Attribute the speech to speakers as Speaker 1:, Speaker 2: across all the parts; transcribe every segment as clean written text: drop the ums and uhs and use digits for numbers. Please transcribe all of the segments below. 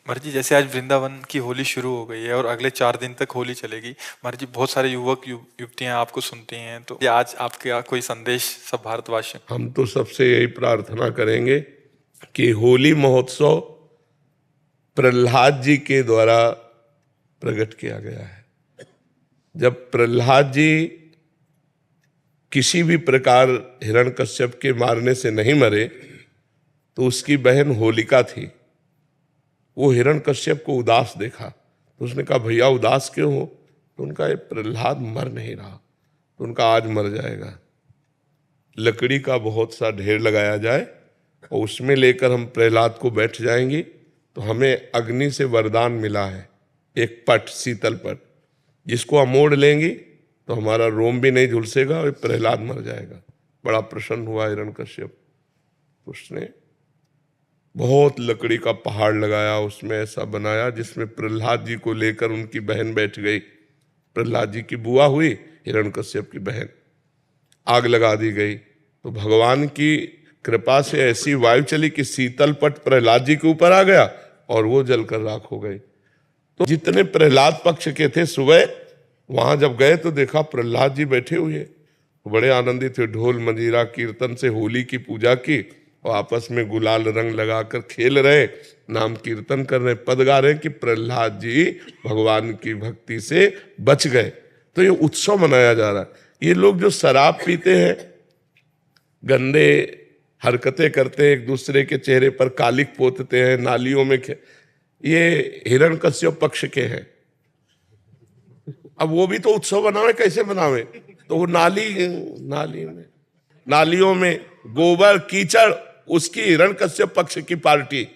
Speaker 1: महाराज जी, जैसे आज वृंदावन की होली शुरू हो गई है और अगले 4 दिन तक होली चलेगी। महाराज जी, बहुत सारे युवतियां आपको सुनती हैं, तो ये आज आपका कोई संदेश सब भारतवासियों।
Speaker 2: हम तो सबसे यही प्रार्थना करेंगे कि होली महोत्सव प्रहलाद जी के द्वारा प्रकट किया गया है। जब प्रहलाद जी किसी भी प्रकार हिरण्यकश्यप के मारने से नहीं मरे तो उसकी बहन होलिका थी। वो हिरण्यकश्यप को उदास देखा तो उसने कहा, भैया उदास क्यों हो? तो उनका ये प्रहलाद मर नहीं रहा, तो उनका आज मर जाएगा। लकड़ी का बहुत सा ढेर लगाया जाए और उसमें लेकर हम प्रहलाद को बैठ जाएंगे तो हमें अग्नि से वरदान मिला है, एक पट, शीतल पट, जिसको हम मोड़ लेंगे तो हमारा रोम भी नहीं झुलसेगा और प्रहलाद मर जाएगा। बड़ा प्रसन्न हुआ हिरण्यकश्यप। उसने बहुत लकड़ी का पहाड़ लगाया, उसमें ऐसा बनाया जिसमें प्रहलाद जी को लेकर उनकी बहन बैठ गई। प्रहलाद जी की बुआ हुई हिरण्यकश्यप की बहन। आग लगा दी गई तो भगवान की कृपा से ऐसी वायु चली कि शीतल पट प्रहलाद जी के ऊपर आ गया और वो जलकर राख हो गई। तो जितने प्रहलाद पक्ष के थे सुबह वहां जब गए तो देखा प्रहलाद जी बैठे हुए, तो बड़े आनंदित थे। ढोल मंजीरा कीर्तन से होली की पूजा की और आपस में गुलाल रंग लगाकर खेल रहे, नाम कीर्तन कर रहे, पद गा रहे कि प्रहलाद जी भगवान की भक्ति से बच गए। तो ये उत्सव मनाया जा रहा है। ये लोग जो शराब पीते हैं, गंदे हरकतें करते हैं, एक दूसरे के चेहरे पर कालिक पोतते हैं, नालियों में ये हिरण्यकश्यप पक्ष के हैं। अब वो भी तो उत्सव बनावे, कैसे बनावे? तो वो नालियों में गोबर कीचड़, उसकी हिरण्यकश्यप पक्ष की पार्टी,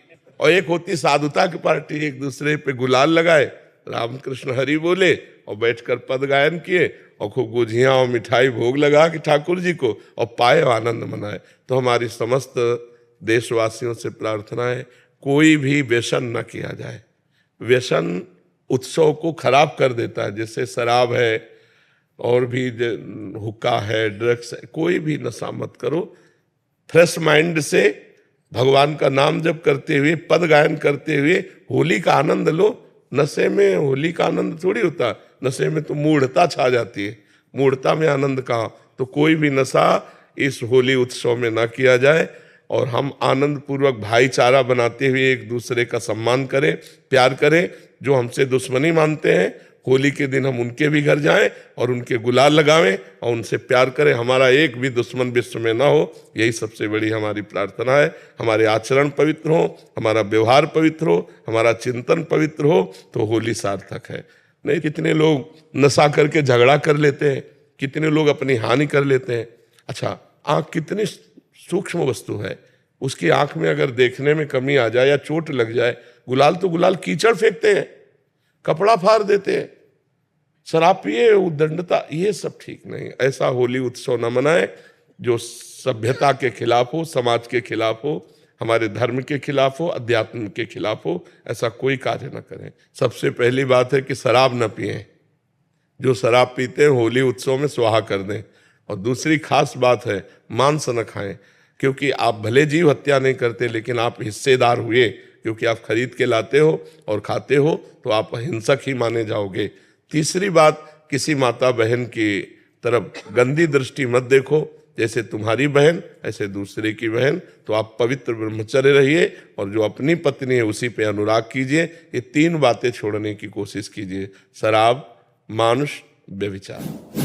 Speaker 2: और एक होती साधुता की पार्टी। एक दूसरे पे गुलाल लगाए, रामकृष्ण हरि बोले और बैठकर पद गायन किए और खूब गुझियाँ और मिठाई भोग लगा कि ठाकुर जी को और पाए आनंद मनाए। तो हमारी समस्त देशवासियों से प्रार्थना है, कोई भी व्यसन न किया जाए। व्यसन उत्सव को खराब कर देता है, जैसे शराब है और भी हुक्का है, ड्रग्स है, कोई भी नशा मत करो। फ्रेश माइंड से भगवान का नाम जप करते हुए, पद गायन करते हुए होली का आनंद लो। नशे में होली का आनंद थोड़ी होता, नशे में तो मूढ़ता छा जाती है। मूढ़ता में आनंद कहाँ? तो कोई भी नशा इस होली उत्सव में ना किया जाए और हम आनंद पूर्वक भाईचारा बनाते हुए एक दूसरे का सम्मान करें, प्यार करें। जो हमसे दुश्मनी मानते हैं, होली के दिन हम उनके भी घर जाएं और उनके गुलाल लगावें और उनसे प्यार करें। हमारा एक भी दुश्मन विश्व में ना हो, यही सबसे बड़ी हमारी प्रार्थना है। हमारे आचरण पवित्र हो, हमारा व्यवहार पवित्र हो, हमारा चिंतन पवित्र हो, तो होली सार्थक है। नहीं, कितने लोग नशा करके झगड़ा कर लेते हैं, कितने लोग अपनी हानि कर लेते हैं। अच्छा, आँख कितनी सूक्ष्म वस्तु है, उसकी आंख में अगर देखने में कमी आ जाए या चोट लग जाए, गुलाल तो गुलाल कीचड़ फेंकते हैं, कपड़ा फाड़ देते हैं। शराब पिए, उद्दंडता, ये सब ठीक नहीं। ऐसा होली उत्सव न मनाए जो सभ्यता के खिलाफ हो, समाज के खिलाफ हो, हमारे धर्म के खिलाफ हो, अध्यात्म के खिलाफ हो। ऐसा कोई कार्य न करें। सबसे पहली बात है कि शराब न पिएं। जो शराब पीते हैं होली उत्सव में स्वाहा कर दें। और दूसरी खास बात है, मांस न खाएं, क्योंकि आप भले जीव हत्या नहीं करते लेकिन आप हिस्सेदार हुए, क्योंकि आप खरीद के लाते हो और खाते हो, तो आप हिंसक ही माने जाओगे। तीसरी बात, किसी माता बहन की तरफ गंदी दृष्टि मत देखो। जैसे तुम्हारी बहन ऐसे दूसरे की बहन। तो आप पवित्र ब्रह्मचर्य रहिए और जो अपनी पत्नी है उसी पे अनुराग कीजिए। ये 3 बातें छोड़ने की कोशिश कीजिए: शराब, मानुष, व्यभिचार।